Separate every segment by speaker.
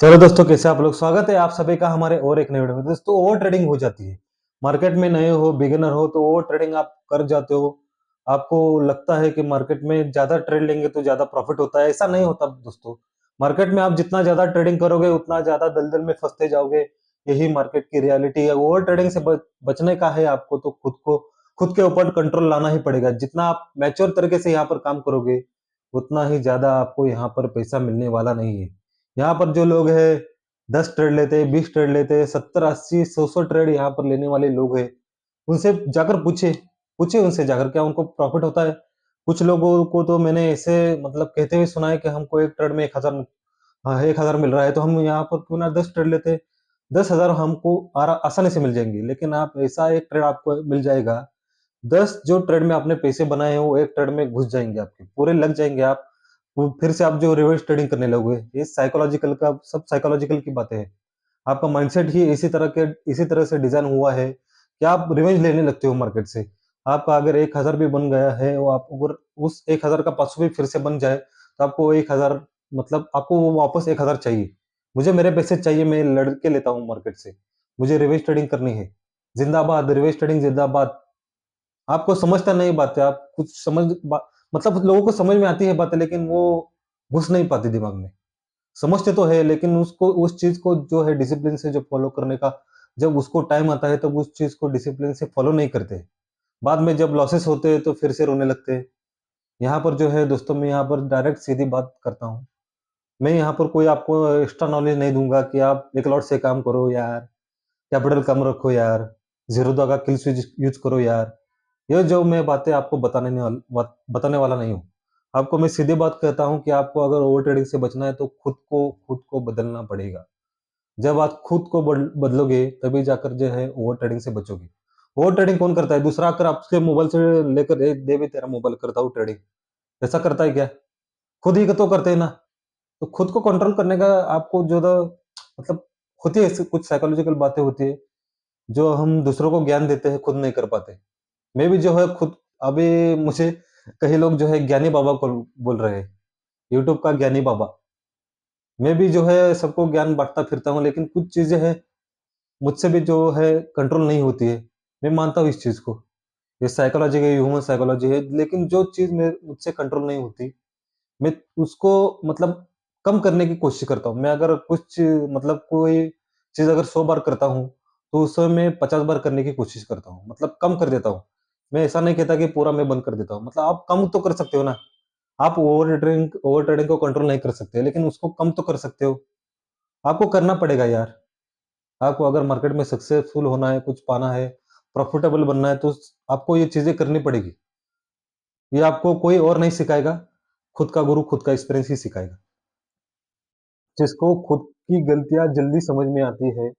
Speaker 1: चलो दोस्तों, कैसे आप लोग? स्वागत है आप सभी का हमारे और एक नए वीडियो में। दोस्तों, ओवर ट्रेडिंग हो जाती है। मार्केट में नए हो, बिगिनर हो तो ओवर ट्रेडिंग आप कर जाते हो। आपको लगता है कि मार्केट में ज्यादा ट्रेड लेंगे तो ज्यादा प्रॉफिट होता है। ऐसा नहीं होता दोस्तों। मार्केट में आप जितना ज्यादा ट्रेडिंग करोगे उतना ज्यादा दलदल में फंसते जाओगे। यही मार्केट की रियलिटी है। ओवर ट्रेडिंग से बचने का है आपको तो खुद के ऊपर कंट्रोल लाना ही पड़ेगा। जितना आप मैच्योर तरीके से यहाँ पर काम करोगे उतना ही ज्यादा आपको यहाँ पर पैसा मिलने वाला नहीं है। यहाँ पर जो लोग हैं 10 ट्रेड लेते हैं, 20 ट्रेड लेते हैं, 70 80 100 ट्रेड यहाँ पर लेने वाले लोग हैं। उनसे जाकर पूछे पूछे उनसे जाकर क्या उनको प्रॉफिट होता है। कुछ लोगों को तो मैंने ऐसे मतलब कहते हुए सुना है कि हमको एक ट्रेड में 1000, हाँ 1000 मिल रहा है तो हम यहाँ पर क्यों ना 10 ट्रेड लेते हैं। 10,000 हमको आसानी से मिल जाएंगे। लेकिन आप ऐसा एक ट्रेड आपको मिल जाएगा, 10 जो ट्रेड में आपने पैसे बनाए हैं वो एक ट्रेड में घुस जाएंगे, आपके पूरे लग जाएंगे। आप वो फिर से आप जो रिवर्स ट्रेडिंग करने लगोगे। ये साइकोलॉजिकल का सब साइकोलॉजिकल की बातें हैं। आपका माइंडसेट ही इसी तरह से डिजाइन हुआ है कि आप रिवेंज लेने लगते हो मार्केट से। आपका अगर 1000 भी बन गया है, वो आप अगर उस 1000 का 500 भी फिर से बन जाए तो आपको 1000 मतलब आपको वो वापस 1000 चाहिए। मुझे मेरे पैसे चाहिए, मैं लड़के लेता हूँ मार्केट से। मुझे रिवेंज ट्रेडिंग करनी है। जिंदाबाद रिवेंज ट्रेडिंग, जिंदाबाद। आपको समझता नहीं बातें, आप कुछ मतलब लोगों को समझ में आती है बातें लेकिन वो घुस नहीं पाती दिमाग में। समझते तो है लेकिन उसको उस चीज को जो है डिसिप्लिन से जो फॉलो करने का, जब उसको टाइम आता है तब उस चीज को डिसिप्लिन से फॉलो नहीं करते। बाद में जब लॉसेस होते हैं तो फिर से रोने लगते हैं। यहाँ पर जो है दोस्तों, मैं यहाँ पर डायरेक्ट सीधी बात करता हूँ। मैं यहाँ पर कोई आपको एक्स्ट्रा नॉलेज नहीं दूंगा कि आप एक लॉट से काम करो यार, कैपिटल कम रखो यार, जीरो का किल स्विच यूज करो यार। ये जो मैं बातें आपको बताने वाला नहीं हूँ। आपको मैं सीधी बात कहता हूँ कि आपको अगर ओवर ट्रेडिंग से बचना है तो खुद को बदलना पड़ेगा। जब आप खुद को बदलोगे तभी जाकर जो है ओवर ट्रेडिंग से बचोगे। ओवर ट्रेडिंग कौन करता है? दूसरा आकर आपके मोबाइल से लेकर दे भी तेरा मोबाइल करता हूँ ट्रेडिंग, ऐसा करता है क्या? खुद ही तो करते हैं ना। तो खुद को कंट्रोल करने का आपको जो मतलब होती है, ऐसी कुछ साइकोलॉजिकल बातें होती है जो हम दूसरों को ज्ञान देते हैं, खुद नहीं कर पाते। मैं भी जो है खुद अभी मुझे कई लोग जो है ज्ञानी बाबा को बोल रहे हैं, यूट्यूब का ज्ञानी बाबा। मैं भी जो है सबको ज्ञान बांटता फिरता हूँ लेकिन कुछ चीजें हैं मुझसे भी जो है कंट्रोल नहीं होती है। मैं मानता हूँ इस चीज को। ये साइकोलॉजी है, ह्यूमन साइकोलॉजी है, लेकिन जो चीज मुझसे कंट्रोल नहीं होती मैं उसको मतलब कम करने की कोशिश करता हूँ। मैं अगर मतलब कोई चीज अगर 100 बार करता हूँ तो उसे मैं 50 बार करने की कोशिश करता हूँ, मतलब कम कर देता हूँ। मैं ऐसा नहीं कहता कि पूरा मैं बंद कर देता हूँ, मतलब आप कम तो कर सकते हो ना। आप ओवर ट्रेडिंग को कंट्रोल नहीं कर सकते लेकिन उसको कम तो कर सकते हो। आपको करना पड़ेगा यार। आपको अगर मार्केट में सक्सेसफुल होना है, कुछ पाना है, प्रॉफिटेबल बनना है तो आपको ये चीजें करनी पड़ेगी। ये आपको कोई और नहीं सिखाएगा। खुद का गुरु खुद का एक्सपीरियंस ही सिखाएगा। जिसको खुद की गलतियां जल्दी समझ में आती है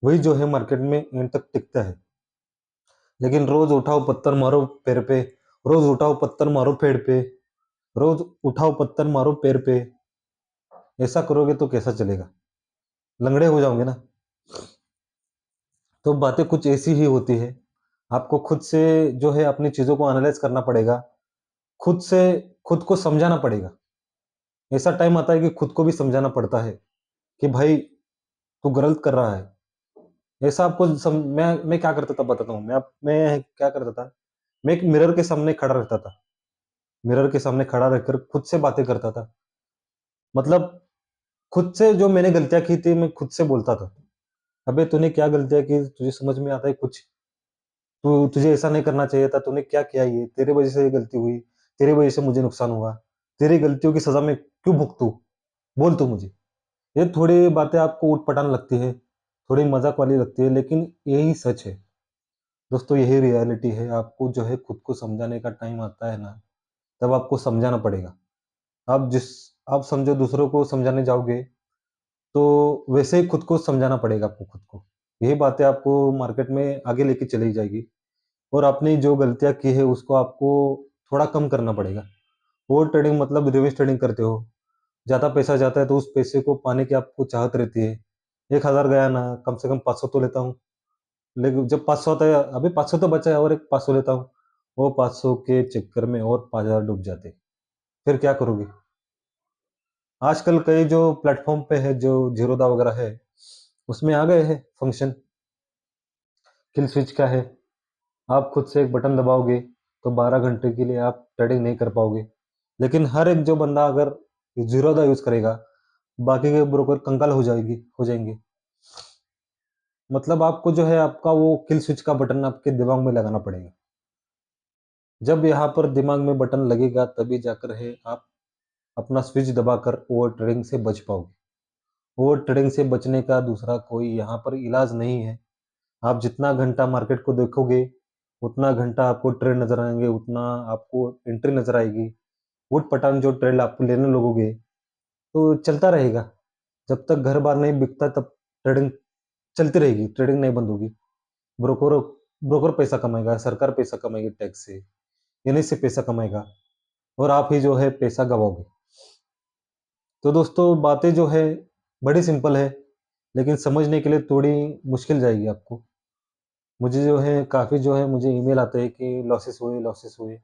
Speaker 1: वही जो है मार्केट में एंड तक टिकता है। लेकिन रोज उठाओ पत्थर मारो पैर पे, रोज उठाओ पत्थर मारो पेड़ पे, रोज उठाओ पत्थर मारो पैर पे, ऐसा करोगे तो कैसा चलेगा? लंगड़े हो जाओगे ना। तो बातें कुछ ऐसी ही होती है। आपको खुद से जो है अपनी चीजों को एनालाइज करना पड़ेगा। खुद से खुद को समझाना पड़ेगा। ऐसा टाइम आता है कि खुद को भी समझाना पड़ता है कि भाई तू गलत कर रहा है। ऐसा मैं क्या करता था बताता हूँ। मैं क्या करता था, मैं एक मिरर के सामने खड़ा रहता था। मिरर के सामने खड़ा रहकर खुद से बातें करता था। मतलब खुद से जो मैंने गलतियां की थी मैं खुद से बोलता था, अबे तूने क्या गलतियां की, तुझे समझ में आता है कुछ? तुझे ऐसा नहीं करना चाहिए था, तूने क्या किया? ये तेरे वजह से ये गलती हुई, तेरी वजह से मुझे नुकसान हुआ। तेरी गलतियों की सजा मैं क्यों भुगतूं? बोल तू मुझे। ये थोड़ी बातें आपको ऊट-पटांग लगती है, थोड़ी मज़ाक वाली लगती है, लेकिन यही सच है। दोस्तों, यही रियलिटी है। आपको जो है खुद को समझाने का टाइम आता है ना, तब आपको समझाना पड़ेगा। आप जिस आप समझो दूसरों को समझाने जाओगे, तो वैसे ही खुद को समझाना पड़ेगा आपको खुद को। यही बातें आपको मार्केट में आगे लेके चली जाएगी और आपने जो गलतियाँ की है उसको आपको थोड़ा कम करना पड़ेगा। ओवर ट्रेडिंग मतलब रिवर्स ट्रेडिंग करते हो। ज़्यादा पैसा जाता है तो उस पैसे को पाने की आपको चाहत रहती है। 1000 गया ना, कम से कम 500 तो लेता हूँ। लेकिन जब 500 आता है, अभी 500 तो बचा है और एक 500 लेता हूँ। वो 500 के चक्कर में और 5000 डूब जाते। फिर क्या करोगे? आजकल कई जो प्लेटफ़ॉर्म पे है, जो ज़ीरोधा वगैरह है, उसमें आ गए हैं फंक्शन, किल स्विच का है। आप खुद से एक बटन दबाओगे, तो 12 घंटे के लिए आप ट्रेडिंग नहीं कर पाओगे। लेकिन हर एक जो बंदा अगर ज़ीरोधा यूज़ करेगा, बाकी के ब्रोकर कंगाल हो जाएँगे। मतलब आपको जो है आपका वो किल स्विच का बटन आपके दिमाग में लगाना पड़ेगा। जब यहाँ पर दिमाग में बटन लगेगा तभी जाकर है आप अपना स्विच दबाकर ओवर ट्रेडिंग से बच पाओगे। ओवर ट्रेडिंग से बचने का दूसरा कोई यहाँ पर इलाज नहीं है। आप जितना घंटा मार्केट को देखोगे, उतना घंटा आपको ट्रेड नज़र आएँगे, उतना आपको एंट्री नज़र आएगी। ऊट-पटांग जो ट्रेड आप लेने लगोगे, तो चलता रहेगा। जब तक घर-बार नहीं बिकता तब ट्रेडिंग चलती रहेगी, ट्रेडिंग नहीं बंद होगी। ब्रोकर ब्रोकर पैसा कमाएगा, सरकार पैसा कमाएगी टैक्स से, इन्हीं से पैसा कमाएगा और आप ही जो है पैसा गँवाओगे। तो दोस्तों बातें जो है बड़ी सिंपल है, लेकिन समझने के लिए थोड़ी मुश्किल जाएगी आपको। मुझे जो है काफ़ी जो है मुझे ईमेल आते हैं कि लॉसेस हुए, लॉसेस हुए।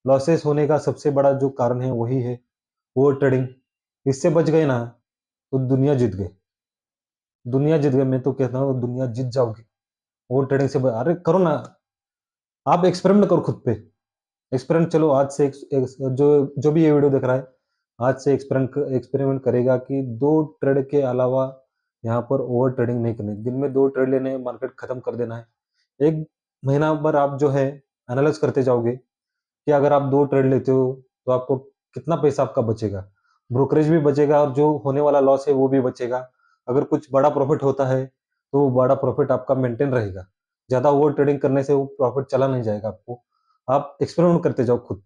Speaker 1: लॉसेस होने का सबसे बड़ा जो कारण है वही है ओवर ट्रेडिंग। इससे बच गए ना तो दुनिया जीत गए। दुनिया जीत गए, मैं तो कहता हूँ दुनिया जीत जाओगे। ओवर ट्रेडिंग से ब अरे करो ना, आप एक्सपेरिमेंट करो खुद पे। एक्सपेरिमेंट चलो आज से जो जो भी ये वीडियो देख रहा है, आज से एक्सपेरिमेंट करेगा कि 2 ट्रेड के अलावा यहाँ पर ओवर ट्रेडिंग नहीं करनी। दिन में 2 ट्रेड लेने हैं, मार्केट खत्म कर देना है। 1 महीना भर आप जो है एनालाइज़ करते जाओगे कि अगर आप 2 ट्रेड लेते हो, तो आपको कितना पैसा आपका बचेगा। ब्रोकरेज भी बचेगा और जो होने वाला लॉस है वो भी बचेगा। अगर कुछ बड़ा प्रॉफ़िट होता है, तो वो बड़ा प्रॉफ़िट आपका मेंटेन रहेगा। ज़्यादा ओवर ट्रेडिंग करने से वो प्रॉफ़िट चला नहीं जाएगा आपको। आप एक्सपेरिमेंट करते जाओ खुद।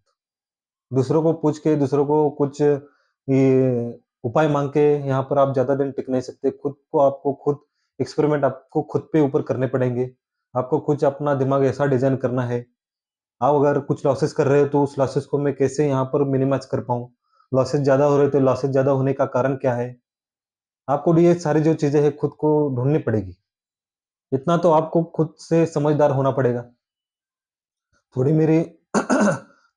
Speaker 1: दूसरों को पूछ के, दूसरों को कुछ ये उपाय माँग के यहाँ पर आप ज़्यादा दिन टिक नहीं सकते। आपको खुद एक्सपेरिमेंट आपको खुद पे ऊपर करने पड़ेंगे। आपको कुछ अपना दिमाग ऐसा डिज़ाइन करना है, आप अगर कुछ लॉसेस कर रहे हो तो उस लॉसेस को मैं कैसे यहाँ पर मिनिमाइज़ कर पाऊँ? लॉसेस ज़्यादा हो रहे हैं तो लॉसेस ज़्यादा होने का कारण क्या है? आपको ये सारी जो चीज़ें हैं खुद को ढूँढनी पड़ेगी। इतना तो आपको खुद से समझदार होना पड़ेगा। थोड़ी मेरी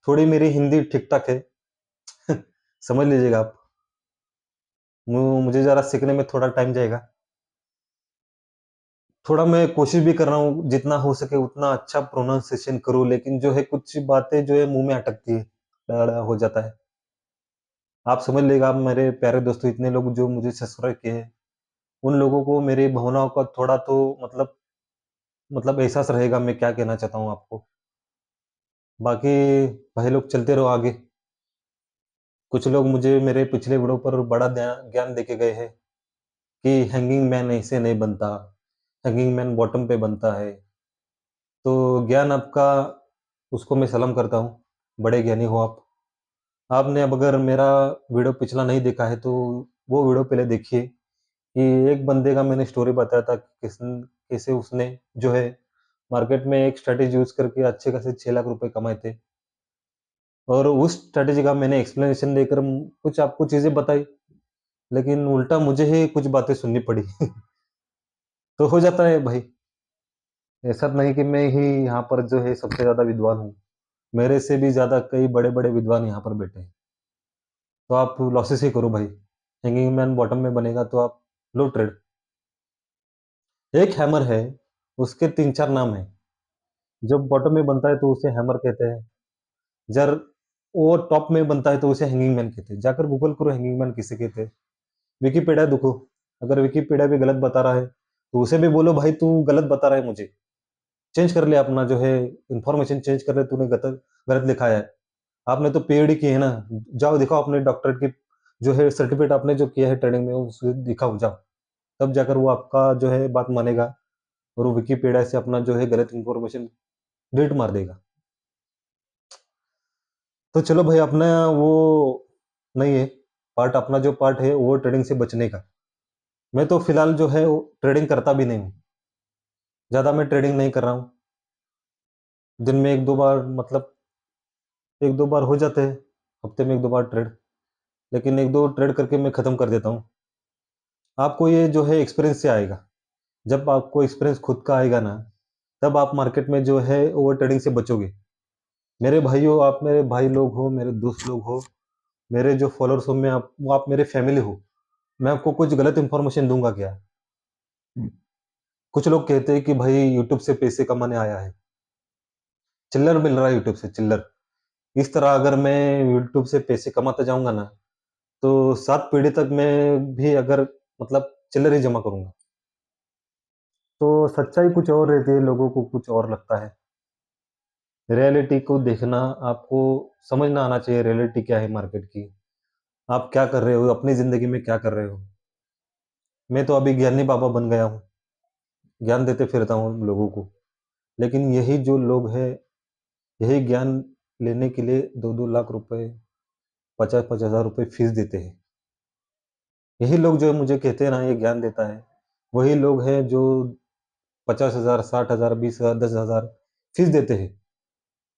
Speaker 1: थोड़ी मेरी हिंदी ठीक-ठाक है। समझ लीजिएगा आप। मुझे ज़रा सीखने में थोड़ा टाइम जाएगा। थोड़ा मैं कोशिश भी कर रहा हूँ जितना हो सके उतना अच्छा प्रोनाउंसिएशन करूँ, लेकिन जो है कुछ बातें जो है मुँह में अटकती है, हो जाता है। आप समझ लीजिएगा, आप मेरे प्यारे दोस्तों इतने लोग जो मुझे सब्सक्राइब किए हैं, उन लोगों को मेरी भावनाओं का थोड़ा तो एहसास रहेगा मैं क्या कहना चाहता हूँ आपको। बाकी भाई लोग चलते रहो आगे। कुछ लोग मुझे मेरे पिछले वीडियो पर बड़ा ज्ञान देके गए हैं कि हैंगिंग मैन ऐसे नहीं बनता, हैंगिंग मैन बॉटम पे बनता है। तो ज्ञान आपका उसको मैं सलाम करता हूँ, बड़े ज्ञानी हो आप। आपने अब अगर मेरा वीडियो पिछला नहीं देखा है तो वो वीडियो पहले देखिए कि एक बंदे का मैंने स्टोरी बताया था कि कैसे उसने जो है मार्केट में एक स्ट्रैटेजी यूज़ करके अच्छे खासे 6 लाख रुपए कमाए थे। और उस स्ट्रैटेजी का मैंने एक्सप्लेनेशन देकर कुछ आपको चीज़ें बताई, लेकिन उल्टा मुझे ही कुछ बातें सुननी पड़ी। तो हो जाता है भाई, ऐसा तो नहीं कि मैं ही यहाँ पर जो है सबसे ज़्यादा विद्वान हूँ। मेरे से भी ज़्यादा कई बड़े-बड़े विद्वान यहाँ पर बैठे हैं। तो आप लॉसेस ही करो भाई। हैंगिंग मैन बॉटम में बनेगा तो आप लो ट्रेड। एक हैमर है, उसके 3-4 नाम हैं। जब बॉटम में बनता है तो उसे हैमर कहते हैं। जब वो टॉप में बनता है तो उसे हैंगिंग मैन कहते हैं। जाकर गूगल करो हैंगिंग मैन किसे कहते हैं। विकिपीडिया देखो, अगर विकिपीडिया भी गलत बता रहा है, तो उसे भी बोलो भाई तू गलत बता रहा है मुझे। चेंज कर ले अपना जो है इन्फॉर्मेशन चेंज कर ले, तूने गलत गलत लिखा है। आपने तो पीएचडी की है ना, जाओ दिखाओ अपने डॉक्टरेट की जो है सर्टिफ़िकेट आपने जो किया है ट्रेडिंग में उसे दिखाओ जाओ। तब जाकर वो आपका जो है बात मानेगा और वो विकिपीडिया से अपना जो है गलत इन्फॉर्मेशन डिलीट मार देगा। तो चलो भाई अपना वो नहीं है, अपना जो पार्ट है वो ट्रेडिंग से बचने का। मैं तो फिलहाल जो है वो ट्रेडिंग करता भी नहीं हूँ। ज़्यादा मैं ट्रेडिंग नहीं कर रहा हूँ। दिन में 1-2 बार 1-2 बार हो जाते हैं, हफ्ते में 1-2 बार ट्रेड। लेकिन 1-2 ट्रेड करके मैं खत्म कर देता हूँ। आपको ये जो है एक्सपीरियंस से आएगा। जब आपको एक्सपीरियंस खुद का आएगा ना, तब आप मार्केट में जो है ओवर ट्रेडिंग से बचोगे। मेरे भाइयों, आप मेरे भाई लोग हो, मेरे दोस्त लोग हो, मेरे जो फॉलोअर्स हो, मैं आप वो आप मेरे फैमिली हो, मैं आपको कुछ गलत इन्फॉर्मेशन दूँगा क्या? कुछ लोग कहते हैं कि भाई यूट्यूब से पैसे कमाने आया है, चिल्लर मिल रहा है यूट्यूब से चिल्लर। इस तरह अगर मैं यूट्यूब से पैसे कमाता जाऊँगा ना, तो 7 पीढ़ी तक मैं भी अगर मतलब चिल्लर ही जमा करूँगा। तो सच्चाई कुछ और रहती है, लोगों को कुछ और लगता है। रियलिटी को देखना, आपको समझना आना चाहिए रियलिटी क्या है मार्केट की। आप क्या कर रहे हो, अपनी ज़िंदगी में क्या कर रहे हो? मैं तो अभी ज्ञानी बाबा बन गया हूँ, ज्ञान देते फिरता हूँ लोगों को। लेकिन यही जो लोग हैं, यही ज्ञान लेने के लिए 2-2 लाख रुपए, 50-50 हज़ार रुपए फीस देते हैं। यही लोग जो मुझे कहते हैं ना ये ज्ञान देता है, वही लोग हैं जो 50,000, 60,000, 20,000, 10,000 फीस देते हैं,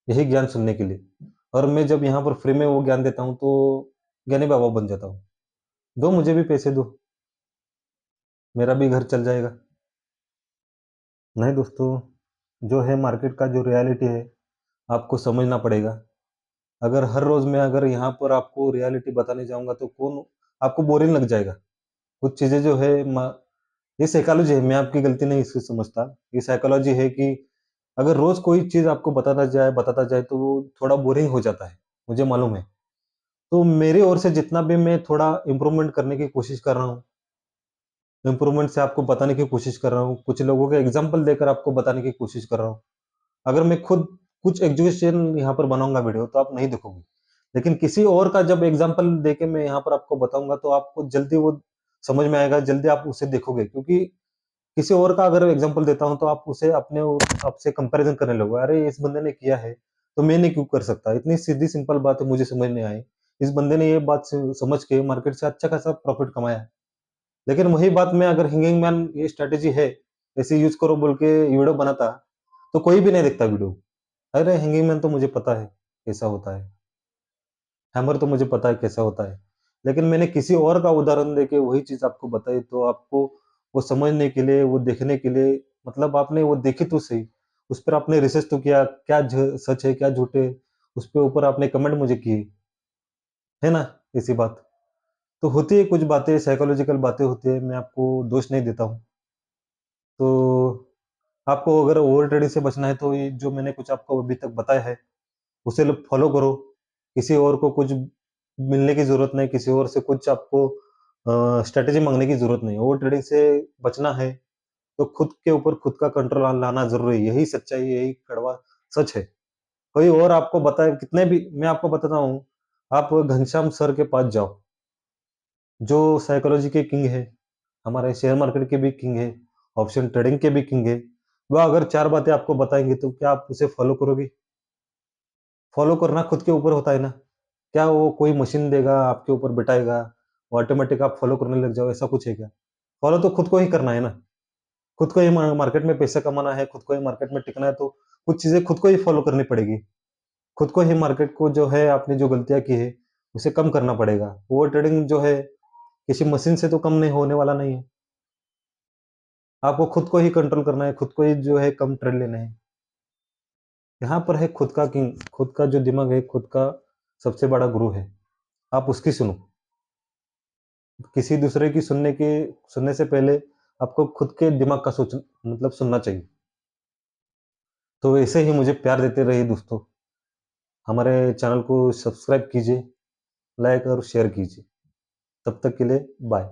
Speaker 1: यही ज्ञान सुनने के लिए। और मैं जब यहाँ पर फ्री में वो ज्ञान देता हूँ, तो ज्ञानी बाबा बन जाता हूँ। दो मुझे भी पैसे दो, मेरा भी घर चल जाएगा। नहीं दोस्तों, जो है मार्केट का जो रियलिटी है, आपको समझना पड़ेगा। अगर हर रोज़ मैं अगर यहाँ पर आपको रियलिटी बताने जाऊँगा तो कौन आपको बोरिंग लग जाएगा। कुछ चीज़ें जो है ये साइकोलॉजी है, मैं आपकी गलती नहीं इसे समझता। ये साइकोलॉजी है कि अगर रोज़ कोई चीज़ आपको बताता जाए तो वो थोड़ा बोरिंग हो जाता है, मुझे मालूम है। तो मेरी ओर से जितना भी मैं थोड़ा इम्प्रूवमेंट करने की कोशिश कर रहा हूँ, इम्प्रूवमेंट से आपको बताने की कोशिश कर रहा हूँ, कुछ लोगों के एग्ज़ाम्पल देकर आपको बताने की कोशिश कर रहा हूँ। अगर मैं खुद कुछ एजुकेशन यहाँ पर बनाऊँगा वीडियो तो आप नहीं देखोगे। लेकिन किसी और का जब एग्ज़ाम्पल देके मैं यहाँ पर आपको बताऊँगा तो आपको जल्दी वो समझ में आएगा, जल्दी आप उसे देखोगे क्योंकि किसी और का अगर एग्ज़ाम्पल देता हूँ तो आप उसे अपने और आपसे कंपैरिज़न करने लगोगे। अरे! इस बंदे ने किया है, तो मैं नहीं क्यों कर सकता? इतनी सीधी सिंपल बात है मुझे समझ नहीं आई। इस बंदे ने ये बात समझ के मार्केट से अच्छा खासा प्रॉफ़िट कमाया है। लेकिन वही बात मैं अगर हिंगिंग मैन ये स्ट्रैटेजी है, ऐसे यूज़ करो बोल के वीडियो बनाता, तो कोई भी नहीं देखता वीडियो। अरे! हिंगिंग मैन तो मुझे पता है, कैसा होता है। हैमर तो मुझे पता है कैसा होता है। लेकिन मैंने किसी और का उदाहरण देके वही चीज़ आपको बताई तो आपको वो समझने के लिए, वो देखने के लिए मतलब आपने वो देखी तो सही। उस पर आपने रिसर्च तो किया, क्या सच है, क्या झूठ है, उसके ऊपर आपने कमेंट मुझे किए, है ना? ऐसी बात। तो होती है कुछ बातें साइकोलॉजिकल बातें होती हैं, मैं आपको दोष नहीं देता हूँ। तो आपको अगर ओवर ट्रेडिंग से बचना है तो ये जो मैंने कुछ आपको अभी तक बताया है, उसे फॉलो करो। किसी और को कुछ मिलने की ज़रूरत नहीं, किसी और से कुछ आपको स्ट्रैटेजी माँगने की ज़रूरत नहीं है। ओवर ट्रेडिंग से बचना है, तो खुद के ऊपर खुद का कंट्रोल लाना ज़रूरी है। यही सच्चाई है, यही कड़वा सच है। कोई और आपको बताए कितने भी मैं आपको बताता हूँ, आप घनश्याम सर के पास जाओ, जो साइकोलॉजी के किंग हैं, हमारे शेयर मार्केट के भी किंग हैं, ऑप्शन ट्रेडिंग के भी किंग हैं। वह अगर 4 बातें आपको बताएँगे, तो क्या आप उसे फॉलो करोगे? फॉलो करना खुद के ऊपर होता है ना। क्या वो कोई मशीन देगा, आपके ऊपर बिठाएगा, वो ऑटोमेटिक आप फॉलो करने लग जाओ, ऐसा कुछ है क्या? फॉलो तो खुद को ही करना है ना। खुद को ही मार्केट में पैसा कमाना है, खुद को ही मार्केट में टिकना है, तो कुछ चीज़ें खुद को ही फॉलो करनी पड़ेगी। खुद को ही मार्केट को जो है आपने जो गलतियाँ की है, उसे कम करना पड़ेगा। ओवर ट्रेडिंग जो है, किसी मशीन से तो कम नहीं होने वाला नहीं है। आपको खुद को ही कंट्रोल करना है, खुद को ही जो है कम ट्रेड लेने हैं। यहाँ पर है खुद का किंग, खुद का जो दिमाग है, खुद का सबसे बड़ा गुरु है। आप उसकी सुनो। किसी दूसरे की सुनने से पहले आपको खुद के दिमाग का मतलब सुनना चाहिए। तो ऐसे ही मुझे प्यार देते रहिए दोस्तों। हमारे चैनल को सब्सक्राइब कीजिए, लाइक और शेयर कीजिए। तब तक के लिए बाय।